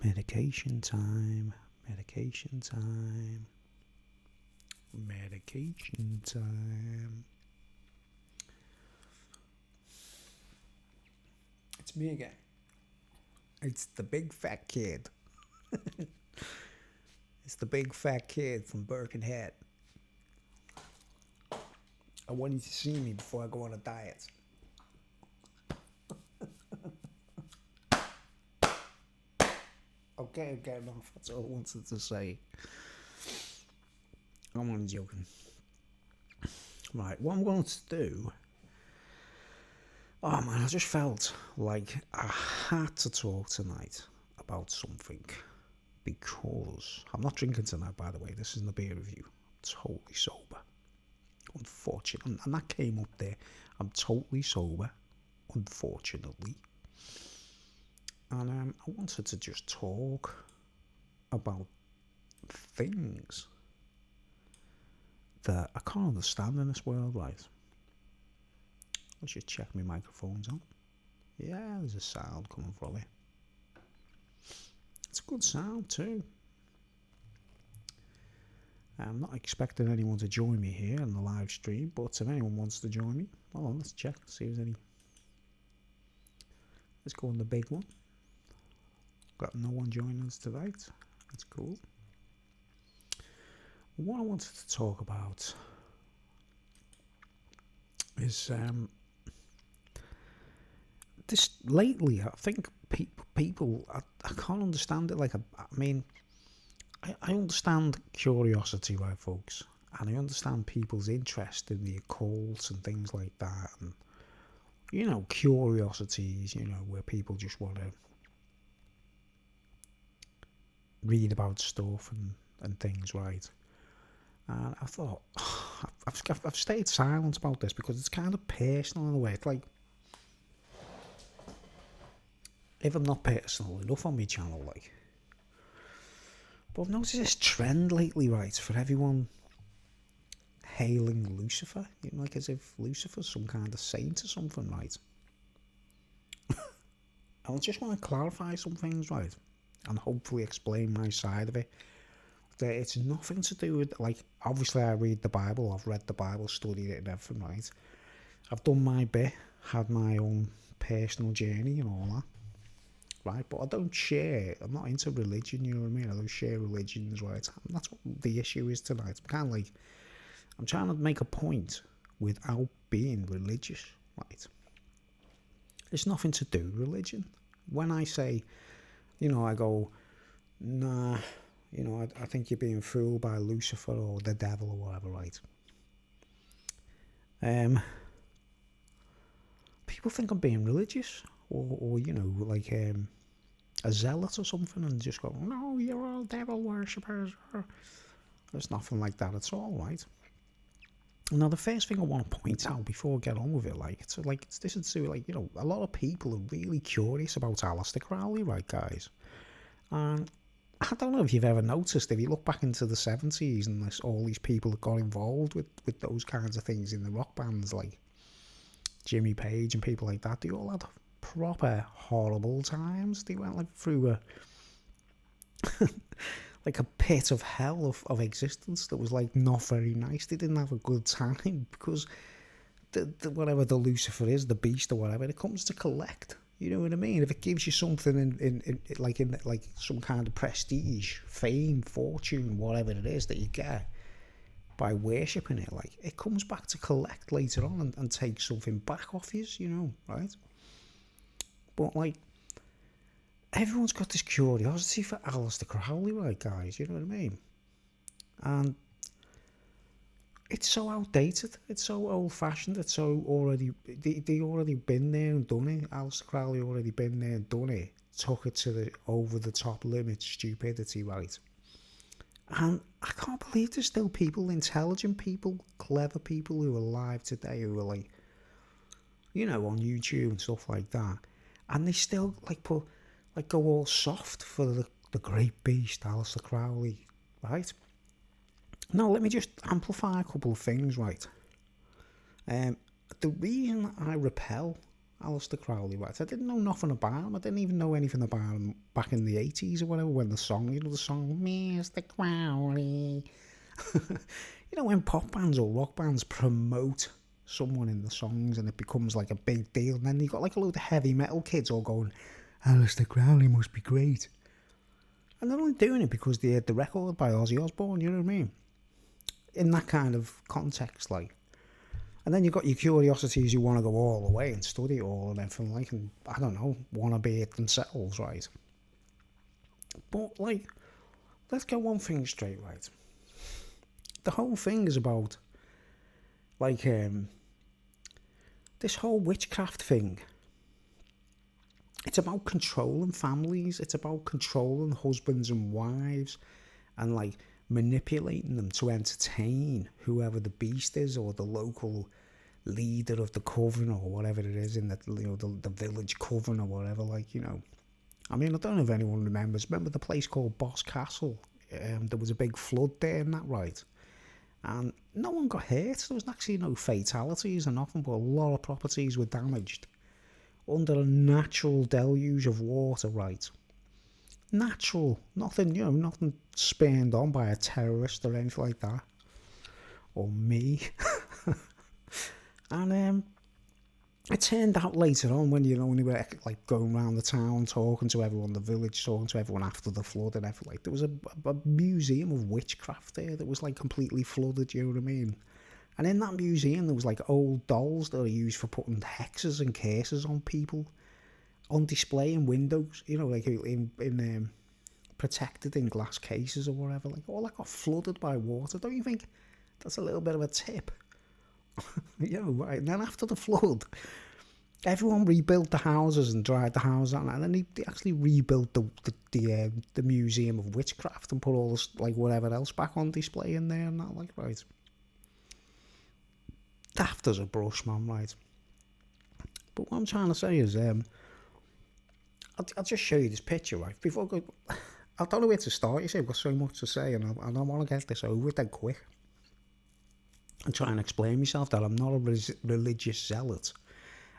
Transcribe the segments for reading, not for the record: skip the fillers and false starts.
Medication time. Medication time. Medication time. It's me again. It's the big fat kid. It's the big fat kid from Birkenhead. I want you to see me before I go on a diet. Okay, enough. That's all I wanted to say. I'm only joking. Right, what I'm going to do... Oh man, I just felt like I had to talk tonight about something. Because... I'm not drinking tonight, by the way. This isn't a beer review. I'm totally sober. Unfortunately. And that came up there. I'm totally sober. Unfortunately. And I wanted to just talk about things that I can't understand in this world, right? Let's just check my microphones on. Yeah, there's a sound coming from it. It's a good sound too. I'm not expecting anyone to join me here on the live stream, but if anyone wants to join me, hold on, let's check, see if there's any. Let's go on the big one. Got no one joining us tonight. That's cool. What I wanted to talk about is this lately. I think people I can't understand it. Like I mean, I understand curiosity, right, folks, and I understand people's interest in the occult and things like that, and you know, curiosities. You know, where people just want to read about stuff and things, right? And I thought, I've stayed silent about this because it's kind of personal in a way. It's like, if I'm not personal enough on my channel, like. But I've noticed this trend lately, right, for everyone hailing Lucifer, you know, like as if Lucifer's some kind of saint or something, right? I just want to clarify some things, right? And hopefully explain my side of it. That it's nothing to do with, like, obviously I read the Bible, I've read the Bible, studied it and everything, right? I've done my bit, had my own personal journey and all that, right? But I don't share, I'm not into religion, you know what I mean? I don't share religions, right? And that's what the issue is tonight. I'm kind of like, I'm trying to make a point without being religious, right? It's nothing to do with religion. When I say, you know, I go, nah, you know, I think you're being fooled by Lucifer or the devil or whatever, right? People think I'm being religious or you know, like a zealot or something, and just go, no, you're all devil worshippers. There's nothing like that at all, right? Now, the first thing I want to point out before I get on with it, this is to, like, you know, a lot of people are really curious about Aleister Crowley, right, guys? And I don't know if you've ever noticed, if you look back into the 70s and all these people that got involved with those kinds of things in the rock bands, like Jimmy Page and people like that, they all had proper horrible times. They went like through a like a pit of hell of existence that was like not very nice. They didn't have a good time because the whatever the Lucifer is, the beast or whatever, it comes to collect. You know what I mean? If it gives you something in some kind of prestige, fame, fortune, whatever it is that you get by worshipping it, like, it comes back to collect later on and take something back off you know, right? But like, everyone's got this curiosity for Aleister Crowley, right, guys? You know what I mean? And it's so outdated. It's so old-fashioned. It's so already... They already been there and done it. Aleister Crowley already been there and done it. Took it to the over-the-top limit stupidity, right? And I can't believe there's still people, intelligent people, clever people who are alive today who are like, you know, on YouTube and stuff like that. And they still, like, go all soft for the great beast, Aleister Crowley, right? Now, let me just amplify a couple of things, right? The reason I repel Aleister Crowley, right? I didn't know nothing about him. I didn't even know anything about him back in the 80s or whatever, when the song, the song, Mr. Crowley. When pop bands or rock bands promote someone in the songs and it becomes like a big deal, and then you got like a load of heavy metal kids all going, Aleister Crowley must be great. And they're only doing it because they heard the record by Ozzy Osbourne, you know what I mean? In that kind of context, like. And then you've got your curiosities who want to go all the way and study it all and everything, like, and I don't know, want to be it themselves, right? But, like, let's get one thing straight, right? The whole thing is about, like, this whole witchcraft thing. It's about controlling families. It's about controlling husbands and wives and, like, manipulating them to entertain whoever the beast is or the local leader of the coven or whatever it is in the village coven or whatever, like, I mean, I don't know if anyone remember the place called Boss Castle. There was a big flood there and that, right? And no one got hurt. There was actually no fatalities or nothing, but a lot of properties were damaged under a natural deluge of water, right? Natural, nothing, nothing spurned on by a terrorist or anything like that, or me. And it turned out later on when when we were like going around the town talking to everyone in the village, talking to everyone after the flood and everything, like there was a museum of witchcraft there that was like completely flooded, you know what I mean? And in that museum there was like old dolls that are used for putting hexes and curses on people on display in windows, like in protected in glass cases or whatever. Like all that got flooded by water. Don't you think that's a little bit of a tip? Right. And then after the flood, everyone rebuilt the houses and dried the houses out, and then they actually rebuilt the museum of witchcraft and put all this, like, whatever else back on display in there and that, like, right. Daft as a brush, man, right. But what I'm trying to say is, I'll just show you this picture, right? Before I go, I don't know where to start, you see, I've got so much to say, and I want to get this over with dead quick. And try and explain myself that I'm not a religious zealot.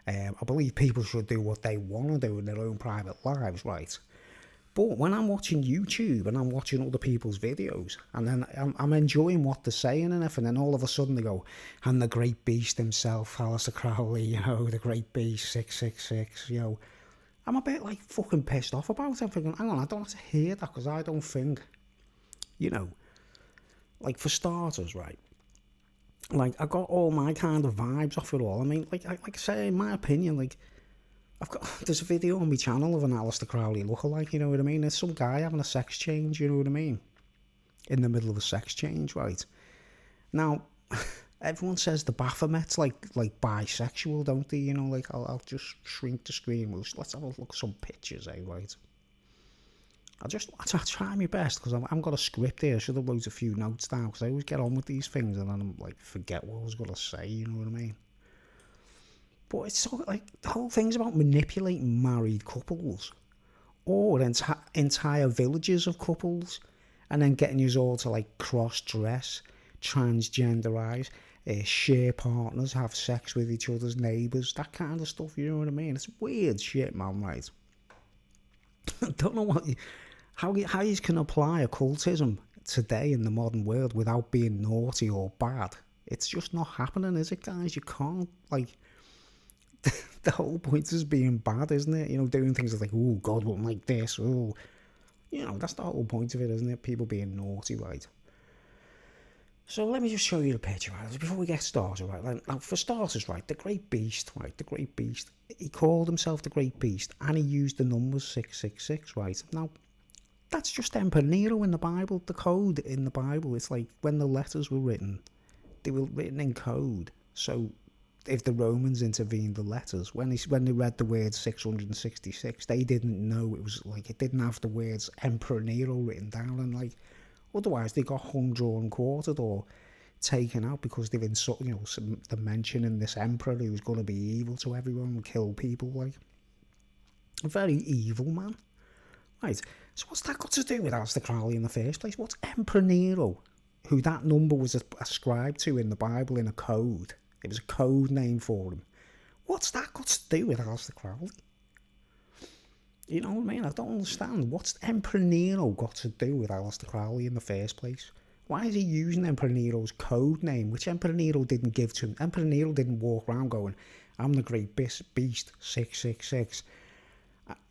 I believe people should do what they want to do in their own private lives, right? But when I'm watching YouTube and I'm watching other people's videos, and then I'm enjoying what they're saying and everything, and all of a sudden they go, and the great beast himself, Aleister Crowley, the great beast, 666, I'm a bit, like, fucking pissed off about it. I'm thinking, hang on, I don't have to hear that, because I don't think, like, for starters, right? Like, I got all my kind of vibes off it all. I mean, like I say, in my opinion, like, there's a video on my channel of an Aleister Crowley lookalike, you know what I mean? There's some guy having a sex change, you know what I mean? In the middle of a sex change, right? Now, everyone says the Baphomet's like bisexual, don't they? Like, I'll just shrink the screen. Let's have a look at some pictures, right? I'll try my best, because I haven't got a script here. I should have wrote a few notes down, because I always get on with these things and then I'm like, forget what I was going to say, you know what I mean? But it's sort of like, the whole thing's about manipulating married couples or entire villages of couples, and then getting you all to, like, cross-dress, transgenderize, share partners, have sex with each other's neighbours, that kind of stuff, you know what I mean? It's weird shit, man, right? I don't know how you can apply occultism today in the modern world without being naughty or bad. It's just not happening, is it, guys? You can't, like, the whole point is being bad, isn't it? Doing things like, oh, God won't like this, oh, that's the whole point of it, isn't it? People being naughty, right? So let me just show you the picture, right, before we get started, right? Now, for starters, right, the Great Beast, he called himself the Great Beast, and he used the numbers 666, right? Now, that's just Emperor Nero in the Bible, the code in the Bible. It's like when the letters were written, they were written in code. So if the Romans intervened the letters, when they read the word 666, they didn't know it was, like, it didn't have the words Emperor Nero written down, and, like, otherwise they got hung, drawn, quartered, or taken out because they've insulted, the mention in this emperor who's going to be evil to everyone and kill people, like. A very evil man. Right, so what's that got to do with Aleister Crowley in the first place? What's Emperor Nero, who that number was ascribed to in the Bible in a code? It was a code name for him. What's that got to do with Aleister Crowley? You know what I mean? I don't understand. What's Emperor Nero got to do with Aleister Crowley in the first place? Why is he using Emperor Nero's code name, which Emperor Nero didn't give to him? Emperor Nero didn't walk around going, I'm the great beast 666.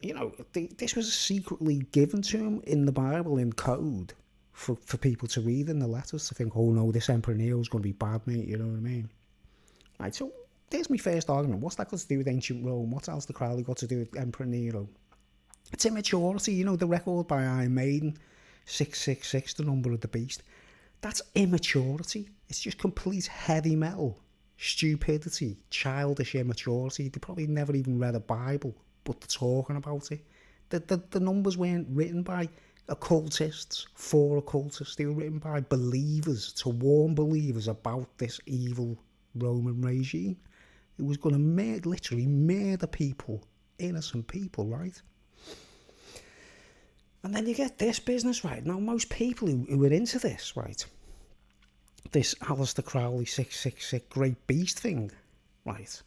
You know, this was secretly given to him in the Bible in code for people to read in the letters to think, oh no, this Emperor Nero's going to be bad, mate, you know what I mean? Right, so there's my first argument. What's that got to do with ancient Rome? What's Aleister Crowley got to do with Emperor Nero? It's immaturity, you know, the record by Iron Maiden, 666, the number of the beast. That's immaturity. It's just complete heavy metal, stupidity, childish immaturity. They probably never even read a Bible, but they're talking about it. The numbers weren't written by occultists, for occultists. They were written by believers to warn believers about this evil Roman regime. It was going to literally murder people, innocent people, right? And then you get this business, right? Now, most people who are into this, right, this Aleister Crowley 666 Great Beast thing, right,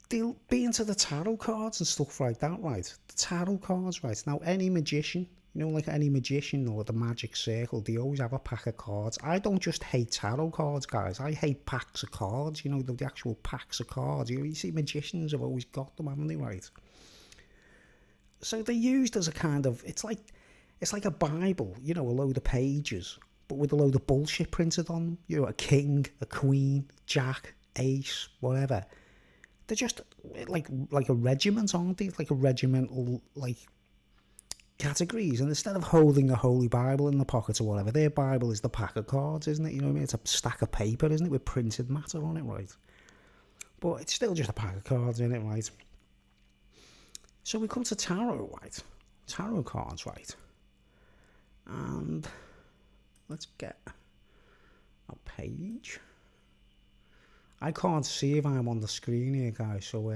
they'll be into the tarot cards and stuff like that, right? The tarot cards, right? Now, any magician, you know, like any magician or the magic circle, they always have a pack of cards. I don't just hate tarot cards, guys. I hate packs of cards, you know, the actual packs of cards. You see, magicians have always got them, haven't they, right? So they're used as a kind of, it's like a Bible, you know, a load of pages, but with a load of bullshit printed on them. You know, a king, a queen, jack, ace, whatever. They're just like a regiment, aren't they? Like a regimental, like, categories. And instead of holding a holy Bible in the pocket or whatever, their Bible is the pack of cards, isn't it? You know what I mean? It's a stack of paper, isn't it, with printed matter on it, right? But it's still just a pack of cards, isn't it, right? So we come to tarot, right? Tarot cards, right? And let's get a page. I can't see if I'm on the screen here, guys, so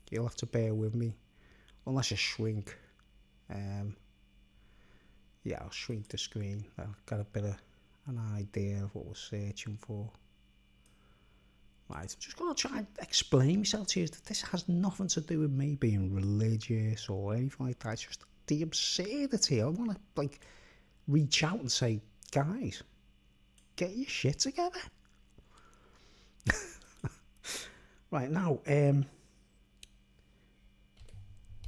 you'll have to bear with me. Unless I shrink. Yeah, I'll shrink the screen. I've got a bit of an idea of what we're searching for. Right, I'm just going to try and explain myself to you that this has nothing to do with me being religious or anything like that. It's just the absurdity. I want to, like, reach out and say, guys, get your shit together. Right, now,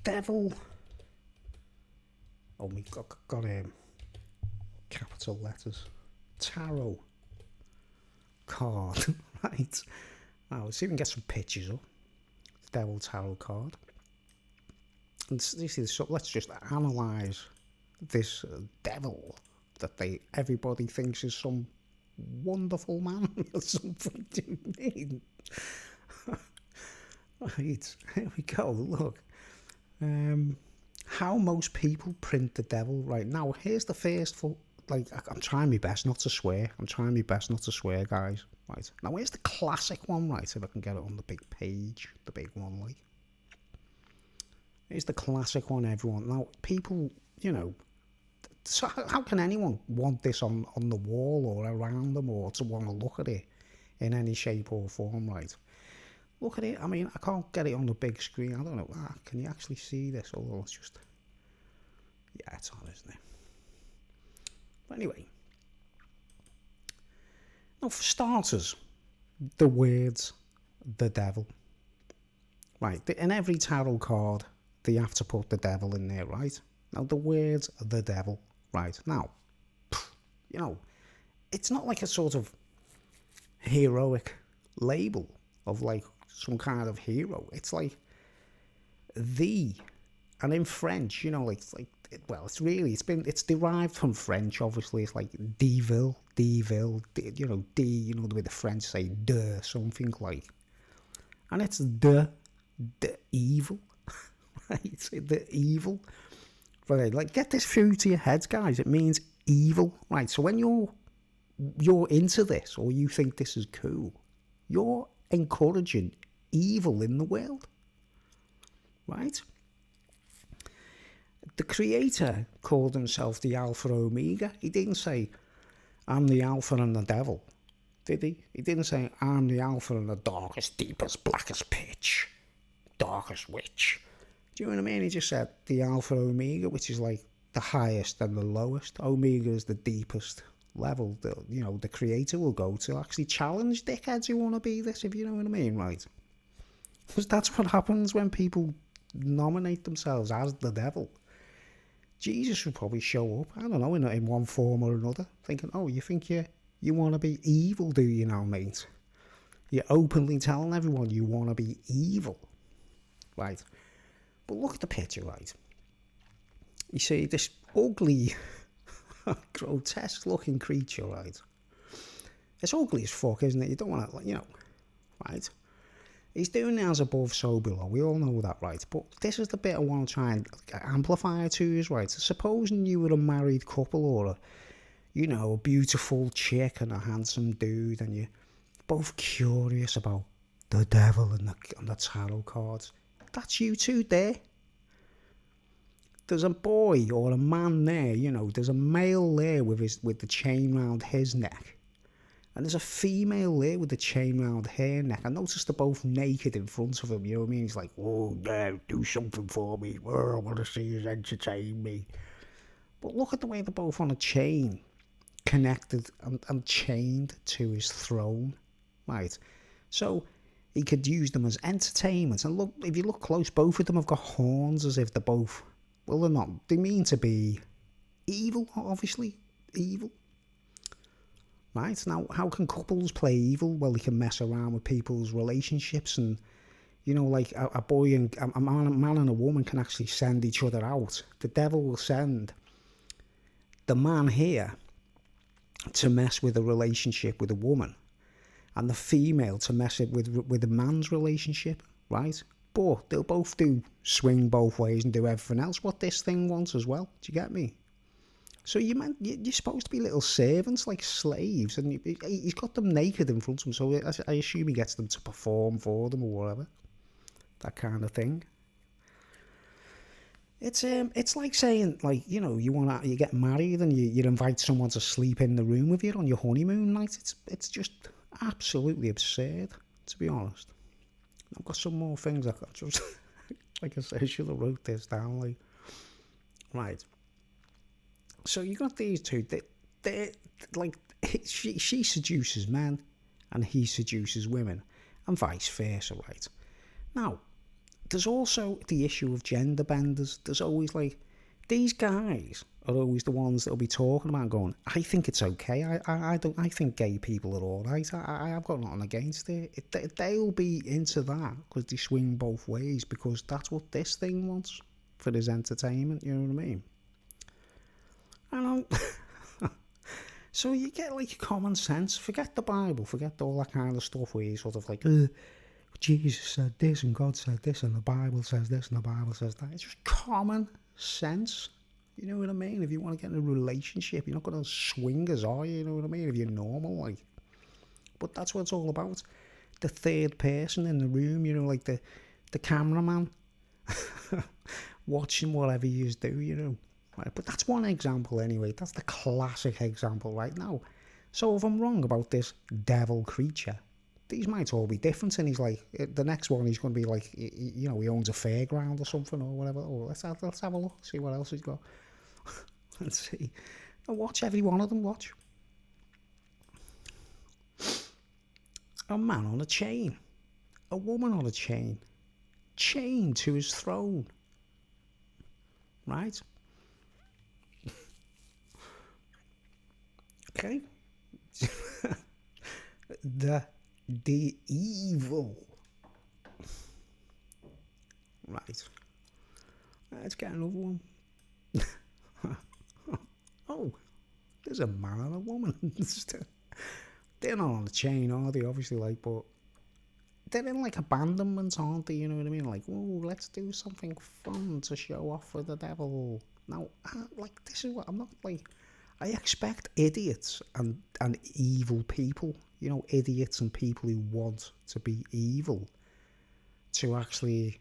devil. Oh, we got capital letters. Tarot card. Right. Now, let's see if we can get some pictures up. Devil tarot card. And so let's just analyse this devil that everybody thinks is some wonderful man or something. Do you mean? Right, here we go. Look. How most people print the devil. Right, now, here's the first like, I'm trying my best not to swear. Guys. Right, now here's the classic one, right, if I can get it on the big page, the big one, like. Here's the classic one, everyone. Now, people, you know, so how can anyone want this on the wall or around them or to want to look at it in any shape or form, right? Look at it. I mean, I can't get it on the big screen. I don't know. Can you actually see this? Oh, let's just... Yeah, it's on, isn't it? But anyway... Now, for starters, the words, the devil. Right, in every tarot card, they have to put the devil in there, right? Now, the words, the devil, right? Now, you know, it's not like a sort of heroic label of, like, some kind of hero. It's like the, and in French, you know, like, it's derived from French, obviously. It's like devil, you know, the way the French say de, something like. And it's the evil, right? The evil. Right, like, get this through to your heads, guys. It means evil, right? So when you're into this, or you think this is cool, you're encouraging evil in the world, right? The creator called himself the Alpha Omega. He didn't say, I'm the Alpha and the devil. Did he? He didn't say, I'm the alpha and the darkest, deepest, blackest pitch, darkest witch. Do you know what I mean? He just said the alpha omega, which is like the highest and the lowest. Omega is the deepest level that, you know, the creator will go to actually challenge dickheads who want to be this, if you know what I mean, right? Because that's what happens when people nominate themselves as the devil. Jesus would probably show up, I don't know, in one form or another, thinking, oh, you think you want to be evil, do you now, mate? You're openly telling everyone you want to be evil, right? But look at the picture, right? You see this ugly, grotesque-looking creature, right? It's ugly as fuck, isn't it? You don't want to, you know, right? He's doing as above, so below. We all know that, right? But this is the bit I want to try and amplify to you, right? Supposing you were a married couple or a beautiful chick and a handsome dude, and you're both curious about the devil and the tarot cards. That's you two there. There's a boy or a man there, there's a male there with the chain round his neck. And there's a female there with the chain round her neck. I noticed they're both naked in front of him, you know what I mean? He's like, oh, yeah, do something for me. Oh, I want to see you entertain me. But look at the way they're both on a chain, connected and chained to his throne, right? So he could use them as entertainment. And look, if you look close, both of them have got horns as if they're both, well, they're not. They mean to be evil, obviously. Evil. Right? Now, how can couples play evil? Well, they can mess around with people's relationships and, like a boy and a man and a woman can actually send each other out. The devil will send the man here to mess with a relationship with a woman and the female to mess it with a man's relationship, right? But they'll both swing both ways and do everything else what this thing wants as well. Do you get me? So you're supposed to be little servants, like slaves, and he's got them naked in front of him, so I assume he gets them to perform for them or whatever. That kind of thing. It's like saying, like, you get married and you invite someone to sleep in the room with you on your honeymoon night. It's just absolutely absurd, to be honest. I've got some more things I got just like I said, I should have wrote this down, like, right. So you got these two, they're like, she seduces men and he seduces women and vice versa, right? Now, there's also the issue of gender benders. There's always like, these guys are always the ones that'll be talking about going, I think it's okay, I think gay people are alright, I've got nothing against it. They'll be into that because they swing both ways, because that's what this thing wants for his entertainment, you know what I mean? So you get like common sense, forget the Bible, forget all that kind of stuff where you sort of like, Jesus said this and God said this and the Bible says this and the Bible says that. It's just common sense, you know what I mean? If you want to get in a relationship, you're not going to swingers, are you? You know what I mean? If you're normal, like. But that's what it's all about. The third person in the room, like the cameraman watching whatever you do, Right, but that's one example anyway. That's the classic example right now. So if I'm wrong about this devil creature, these might all be different. And he's like, the next one he's going to be like, he owns a fairground or something or whatever. Oh, let's have a look, see what else he's got. Let's see. And watch every one of them. Watch. A man on a chain, a woman on a chain, chained to his throne. Right. Okay. the evil. Right. Let's get another one. Oh, there's a man and a woman. They're not on the chain, are they? Obviously, like, but they're in like abandonment, aren't they? You know what I mean? Like, oh, let's do something fun to show off for the devil. Now, like, this is what I'm not like. I expect idiots and evil people, idiots and people who want to be evil, to actually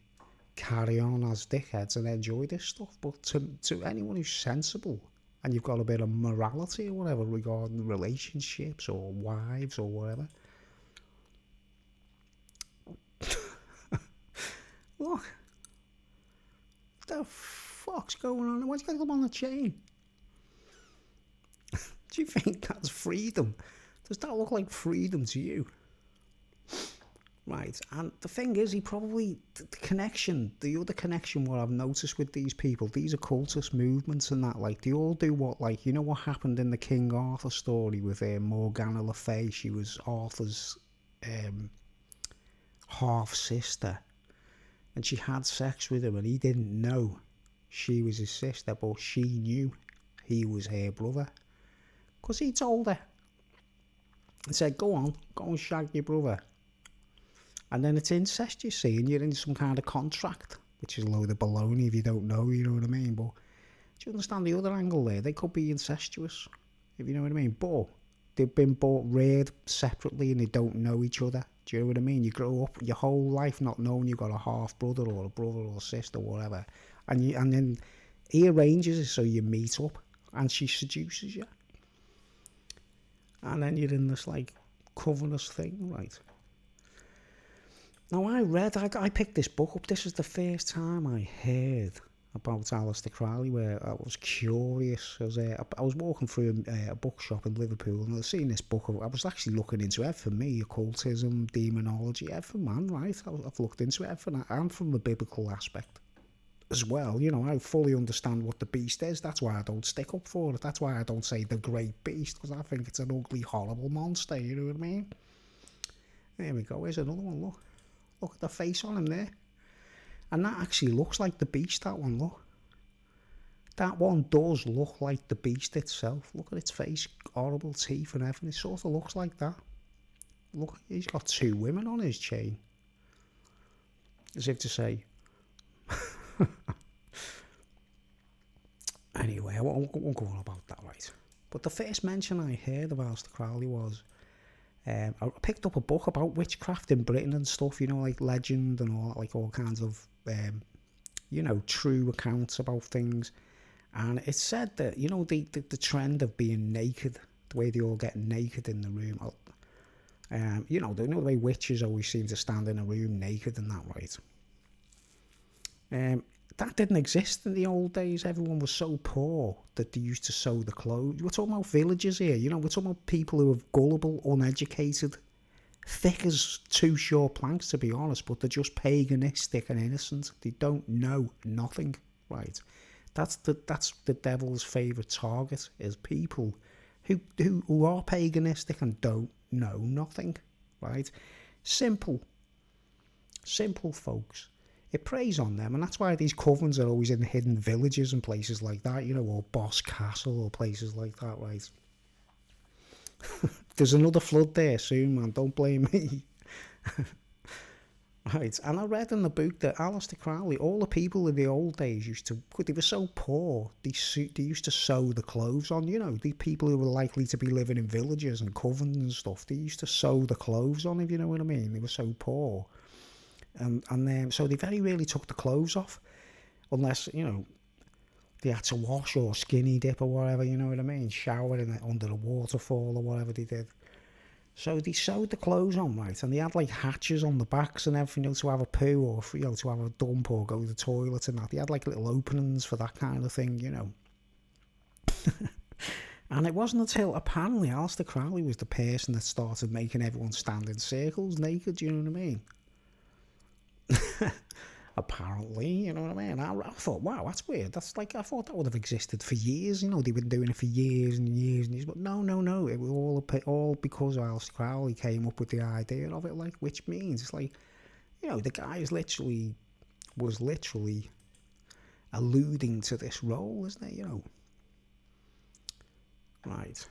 carry on as dickheads and enjoy this stuff. But to anyone who's sensible, and you've got a bit of morality or whatever regarding relationships or wives or whatever. Look, what the fuck's going on? Why's he got them on the chain? Do you think that's freedom? Does that look like freedom to you? Right, and the thing is, he probably, the connection, the other connection what I've noticed with these people, these occultist movements and that, like, they all do what, like, you know what happened in the King Arthur story with Morgana Le Fay? She was Arthur's half-sister, and she had sex with him, and he didn't know she was his sister, but she knew he was her brother, because he told her. He said, go and shag your brother. And then it's incest, you see, and you're in some kind of contract, which is a load of baloney if you don't know, you know what I mean? But do you understand the other angle there? They could be incestuous, if you know what I mean. But they've been bought reared separately and they don't know each other. Do you know what I mean? You grow up your whole life not knowing you've got a half brother or a brother or sister or whatever, and then he arranges it so you meet up, and she seduces you, and then you're in this like covetous thing, right? Now I picked this book up. This is the first time I heard about Aleister Crowley, where I was curious. I was walking through a bookshop in Liverpool, and I was seeing this book. I was actually looking into it. For me, occultism, demonology, everything, man, right? I've looked into it, and from the biblical aspect as well. You know, I fully understand what the beast is. That's why I don't stick up for it. That's why I don't say the great beast, because I think it's an ugly, horrible monster, you know what I mean? There we go, here's another one, look. Look at the face on him there. And that actually looks like the beast, that one, look. That one does look like the beast itself. Look at its face, horrible teeth and everything. It sort of looks like that. Look, he's got 2 women on his chain. As if to say... Anyway, I won't go on about that, right? But the first mention I heard of Aleister Crowley was... I picked up a book about witchcraft in Britain and stuff, you know, like legend and all, like all kinds of, you know, true accounts about things. And it said that, you know, the trend of being naked, the way they all get naked in the room. You know the way witches always seem to stand in a room naked and that, right? That didn't exist in the old days. Everyone was so poor that they used to sew the clothes. We're talking about villages here, you know, we're talking about people who are gullible, uneducated, thick as 2 short planks, to be honest, but they're just paganistic and innocent. They don't know nothing, right? That's the devil's favourite target, is people who are paganistic and don't know nothing, right? Simple folks. It preys on them, and that's why these covens are always in hidden villages and places like that, you know, or Boss Castle or places like that, right? There's another flood there soon, man, don't blame me. Right, and I read in the book that Aleister Crowley, all the people in the old days they were so poor, they used to sew the clothes on, you know, the people who were likely to be living in villages and covens and stuff, they used to sew the clothes on, if you know what I mean, they were so poor. And so they very rarely took the clothes off, unless, you know, they had to wash or skinny dip or whatever, you know what I mean, shower under a waterfall or whatever they did. So they sewed the clothes on, right, and they had like hatches on the backs and everything, you know, to have a poo or, you know, to have a dump or go to the toilet and that. They had like little openings for that kind of thing, you know. And it wasn't until apparently Aleister Crowley was the person that started making everyone stand in circles naked, you know what I mean? Apparently, you know what I mean? I thought, wow, that's weird. That's like, I thought that would have existed for years, you know, they've been doing it for years and years and years, but no, it was all because Aleister Crowley came up with the idea of it, like, which means it's like, you know, the guy was literally alluding to this role, isn't it, you know? Right.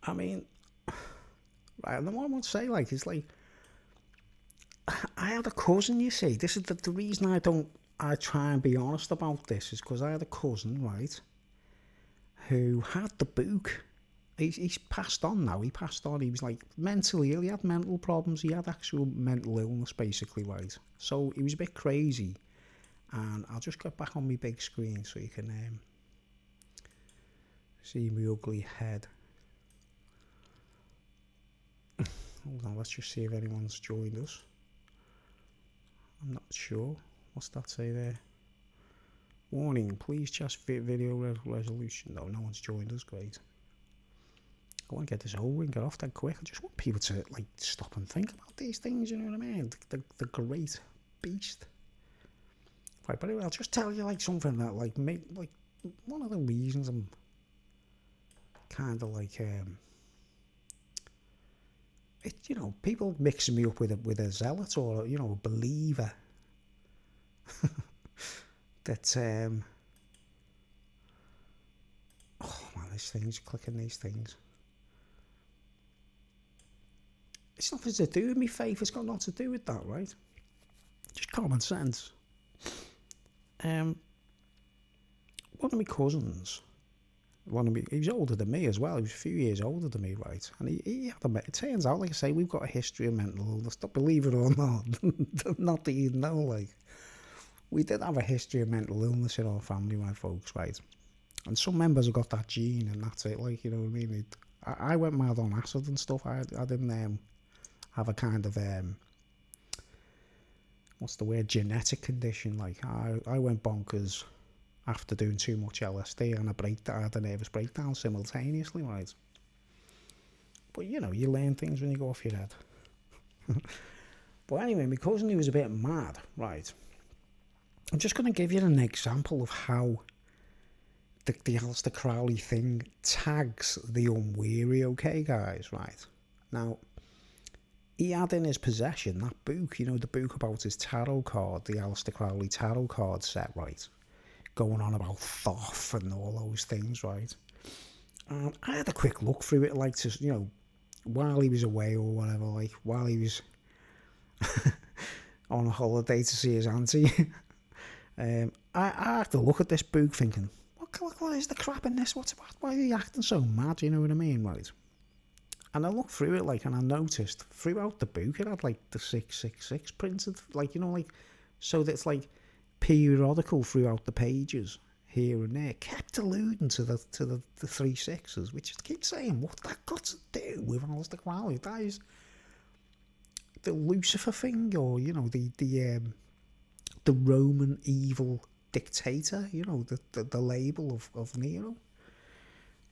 I mean, right, and what I want to say, like, is like, I had a cousin, you see, this is the reason I try and be honest about this, is because I had a cousin, right, who had the book. He's passed on now, he was like mentally ill, he had mental problems, he had actual mental illness basically, right, so he was a bit crazy, And I'll just get back on my big screen so you can see my ugly head. Hold on, let's just see if anyone's joined us. I'm not sure. What's that say there? Warning, please check video resolution. No one's joined us, great. I want to get this over and get off that quick. I just want people to like stop and think about these things, you know what I mean? The great beast. Right, but anyway, I'll just tell you like something that like one of the reasons I'm kind of like it, you know, people mixing me up with a zealot or, you know, a believer. That oh man, these things, clicking these things. It's nothing to do with me faith, it's got nothing to do with that, right? Just common sense. One of my cousins, he was older than me as well, he was a few years older than me, right? And he had it turns out, like I say, we've got a history of mental illness, believe it or not. Not that you know, like, we did have a history of mental illness in our family, my folks, right? And some members have got that gene, and that's it, like, you know what I mean? I went mad on acid and stuff. I didn't have a kind of what's the word, genetic condition. Like I went bonkers after doing too much LSD, and I had a nervous breakdown simultaneously, right? But you know, you learn things when you go off your head. But anyway, my cousin, he was a bit mad, right? I'm just going to give you an example of how the Aleister Crowley thing tags the unwary, okay, guys, right? Now, he had in his possession that book, you know, the book about his tarot card, the Aleister Crowley tarot card set, right? Going on about Thoth and all those things, right? And I had a quick look through it, like, to, you know, while he was away or whatever, like, while he was on a holiday to see his auntie. I had to look at this book thinking, what is the crap in this? Why are you acting so mad? You know what I mean, right? And I looked through it, like, and I noticed throughout the book it had like the 666 printed, like, you know, like, so that it's like periodical throughout the pages here and there. Kept alluding to the 3 6s, which I keep saying, what that got to do with Aleister Crowley? That is the Lucifer thing, or, you know, the Roman evil dictator, you know, the label of Nero.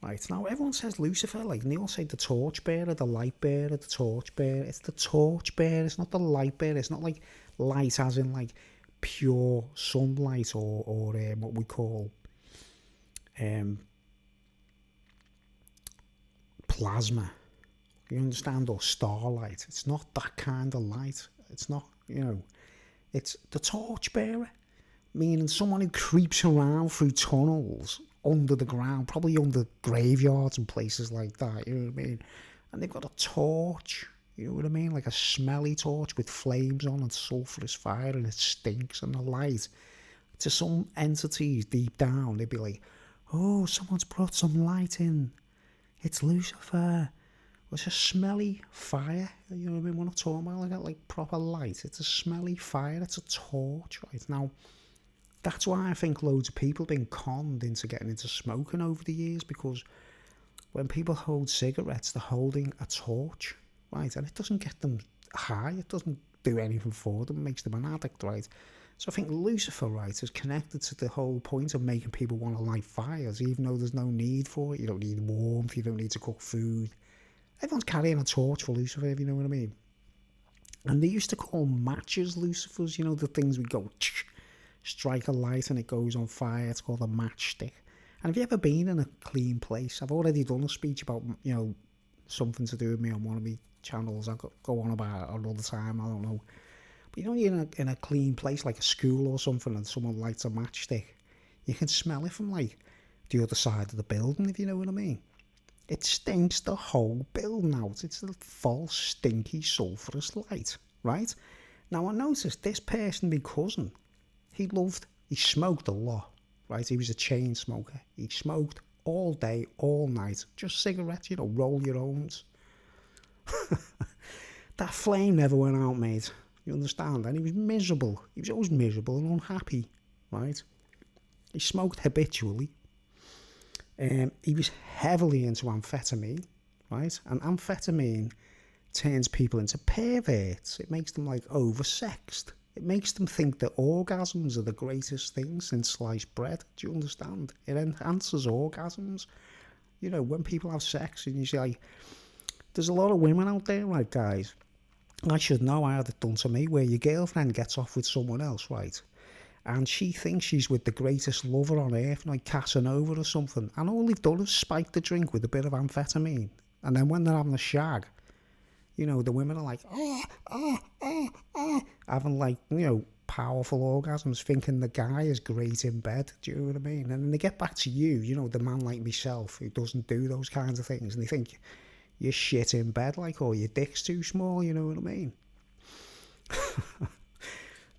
Right, now everyone says Lucifer, like Neil said, the torchbearer, the light bearer, the torchbearer. It's the torchbearer, it's not the light bearer. It's not like light as in like pure sunlight or what we call plasma. You understand? Or starlight. It's not that kind of light. It's not, you know, it's the torchbearer, meaning someone who creeps around through tunnels under the ground, probably under graveyards and places like that, you know what I mean? And they've got a torch, you know what I mean? Like a smelly torch with flames on and sulphurous fire, and it stinks, and the light. To some entities deep down, they'd be like, oh, someone's brought some light in. It's Lucifer. It's a smelly fire, you know what I mean? We're not talking about like proper light. It's a smelly fire, it's a torch, right? Now, that's why I think loads of people have been conned into getting into smoking over the years, because when people hold cigarettes, they're holding a torch, right? And it doesn't get them high, it doesn't do anything for them, it makes them an addict, right? So I think Lucifer, right, is connected to the whole point of making people want to light fires, even though there's no need for it. You don't need warmth, you don't need to cook food. Everyone's carrying a torch for Lucifer, if you know what I mean. And they used to call matches Lucifers, you know, the things we go, strike a light and it goes on fire. It's called a matchstick. And have you ever been in a clean place? I've already done a speech about, you know, something to do with me on one of my channels. I'll go on about it another time, I don't know. But you know, you're in a clean place like a school or something, and someone lights a matchstick, you can smell it from like the other side of the building, if you know what I mean. It stinks the whole building out. It's a false, stinky, sulphurous light, right? Now, I noticed this person, my cousin, he smoked a lot, right? He was a chain smoker. He smoked all day, all night, just cigarettes, you know, roll your owns. That flame never went out, mate. You understand? And he was miserable. He was always miserable and unhappy. right? He smoked habitually. He was heavily into amphetamine, right? And amphetamine turns people into perverts. It makes them like oversexed. It makes them think that orgasms are the greatest thing since sliced bread. Do you understand? It enhances orgasms. You know, when people have sex, and you see, like, there's a lot of women out there, right, guys? I should know, I had it done to me, where your girlfriend gets off with someone else, right? And she thinks she's with the greatest lover on earth, like Casanova or something. And all they've done is spike the drink with a bit of amphetamine. And then when they're having a shag, you know, the women are like, having like, you know, powerful orgasms, thinking the guy is great in bed. Do you know what I mean? And then they get back to you, you know, the man like myself who doesn't do those kinds of things, and they think you're shit in bed, like, or your dick's too small. You know what I mean?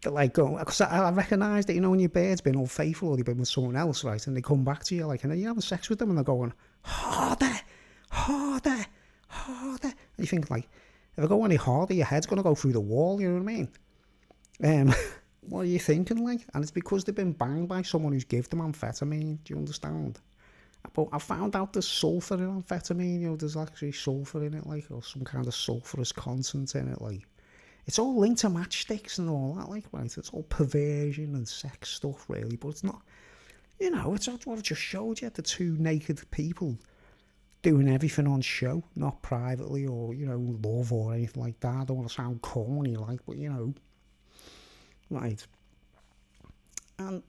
They're like, going, because I recognise that, you know, when your bird's been unfaithful or they've been with someone else, right, and they come back to you, like, and then you're having sex with them and they're going, harder, harder, harder. And you think, like, if I go any harder, your head's going to go through the wall. You know what I mean? What are you thinking, like? And it's because they've been banged by someone who's give them amphetamine. Do you understand? But I found out there's sulphur in amphetamine. You know, there's actually sulphur in it, like, or some kind of sulphurous content in it, like. It's all linked to matchsticks and all that, like, right? It's all perversion and sex stuff, really. But it's not, you know, it's what I just showed you. The two naked people doing everything on show, not privately or, you know, love or anything like that. I don't want to sound corny, like, but, you know, right. And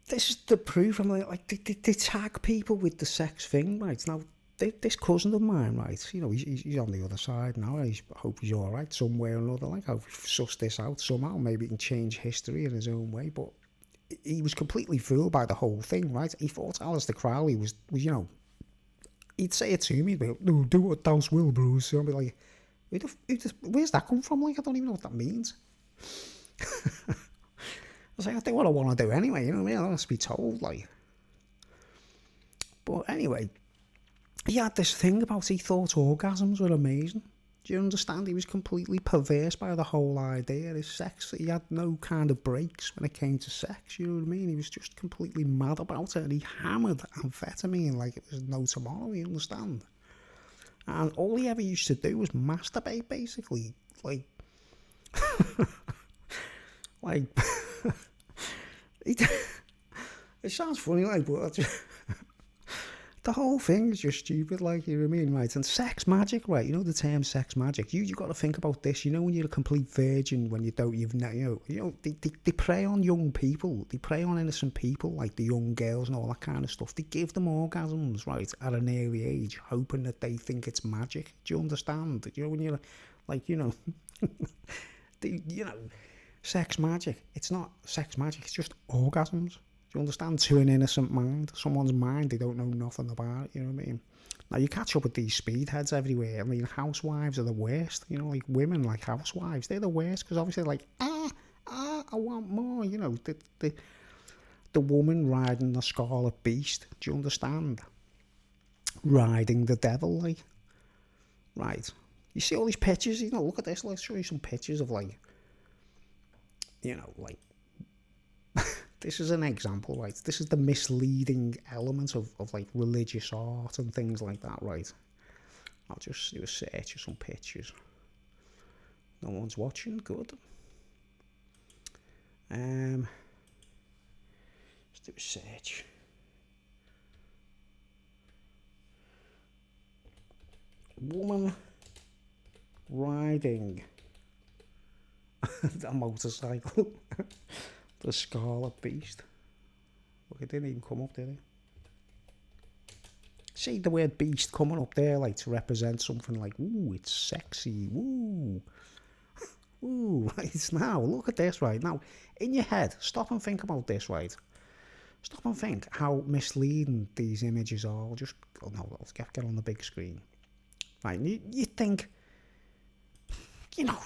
this is the proof. I'm like they tag people with the sex thing, right? Now, this cousin of mine, right, you know, he's on the other side now. I hope he's all right somewhere or another. Like, I've sussed this out somehow. Maybe he can change history in his own way. But he was completely fooled by the whole thing, right? He thought Aleister Crowley was you know, he'd say it to me, he'd be like, no, do what thou will, Bruce. So I'd be like, where's that come from? Like, I don't even know what that means. I was like, I think what I want to do anyway, you know what I mean? I don't want to be told, like. But anyway, he had this thing about he thought orgasms were amazing. Do you understand? He was completely perverse by the whole idea. His sex, he had no kind of breaks when it came to sex, you know what I mean? He was just completely mad about it, and he hammered amphetamine like it was no tomorrow, you understand? And all he ever used to do was masturbate, basically. Like, like, it sounds funny, like, but the whole thing is just stupid, like, you know what I mean, right? And sex magic, right? You know the term sex magic. You got to think about this. You know, when you're a complete virgin, when you don't, you know, they prey on young people. They prey on innocent people, like the young girls and all that kind of stuff. They give them orgasms, right, at an early age, hoping that they think it's magic. Do you understand? You know, when you're like, you know, you know, sex magic. It's not sex magic. It's just orgasms. Do you understand? To an innocent mind, someone's mind, they don't know nothing about it, you know what I mean? Now, you catch up with these speedheads everywhere. I mean, housewives are the worst, you know, like women, like housewives, they're the worst, because obviously they're like, I want more, you know, the woman riding the scarlet beast, do you understand? Riding the devil, like, right. You see all these pictures, you know, look at this, let's show you some pictures of, like, you know, like, this is an example, right? This is the misleading element of like religious art and things like that, right? I'll just do a search of some pictures. No one's watching, good. Let's do a search. Woman riding a motorcycle. The Scarlet Beast. Look, it didn't even come up, did it? See the word beast coming up there, like, to represent something like, ooh, it's sexy, ooh. Ooh, right, now, look at this, right? Now, in your head, stop and think about this, right? Stop and think how misleading these images are. Just, oh no, let's get on the big screen. Right, you think, you know,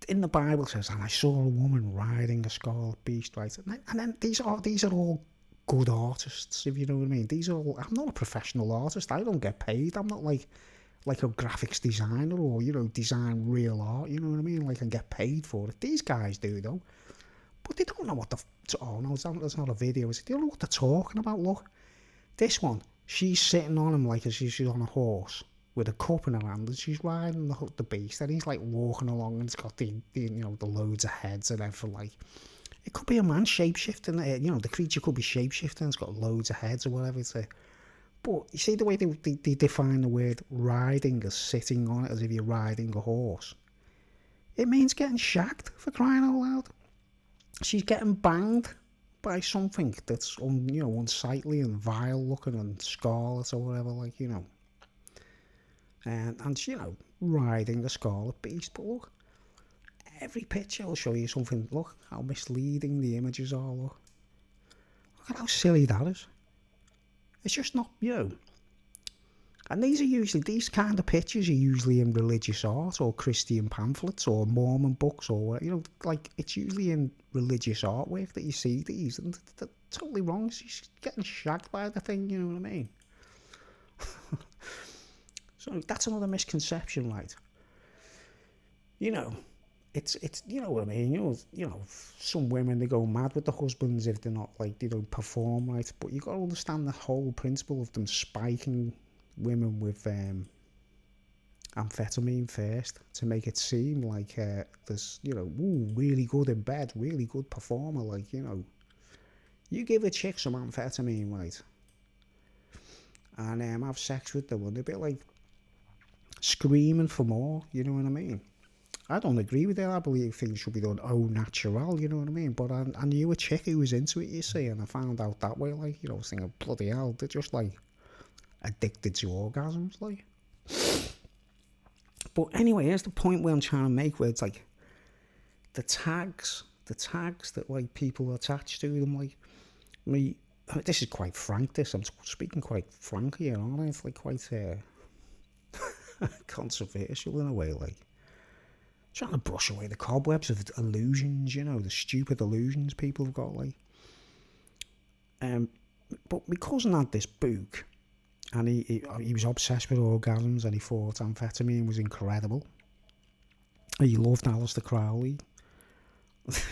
in the Bible says, and I saw a woman riding a scarlet beast, right? And then these are all good artists, if you know what I mean. These are all, I'm not a professional artist. I don't get paid. I'm not like a graphics designer or, you know, design real art, you know what I mean? Like, and get paid for it. These guys do, though. But they don't know what the... Oh, no, that's not a video. They don't know what they're talking about. Look, this one, she's sitting on him like she's on a horse with a cup in her hand, and she's riding the beast, and he's like walking along, and it's got the the loads of heads and everything. Like, it could be a man shapeshifting. The creature could be shapeshifting. It's got loads of heads or whatever. But you see the way they define the word riding as sitting on it, as if you're riding a horse. It means getting shagged, for crying out loud. She's getting banged by something that's unsightly and vile looking and scarlet or whatever, like, and riding a scarlet beast. But look, every picture will show you something. Look how misleading the images are. Look at how silly that is. It's just not, And these kind of pictures are usually in religious art or Christian pamphlets or Mormon books or, like, it's usually in religious artwork that you see these, and they're totally wrong. She's getting shagged by the thing, you know what I mean? So that's another misconception, right? It's you know what I mean. Some women, they go mad with the husbands if they're not, like, they don't perform right. But you got to understand the whole principle of them spiking women with amphetamine first to make it seem like this, really good in bed, really good performer. Like, you give a chick some amphetamine, right, and have sex with them, and they're a bit like screaming for more. You know what I mean? I don't agree with that. I believe things should be done au natural, you know what I mean? But I knew a chick who was into it, you see, and I found out that way, like, I was thinking, bloody hell, they're just, like, addicted to orgasms, like. But anyway, here's the point where I'm trying to make, where it's like, the tags that, like, people attach to them, like, this is quite frank, I'm speaking quite frank here, aren't I? It's, like, quite controversial in a way, like. Trying to brush away the cobwebs of illusions, the stupid illusions people have got, like. But my cousin had this book, and he was obsessed with orgasms, and he thought amphetamine was incredible. He loved Aleister Crowley.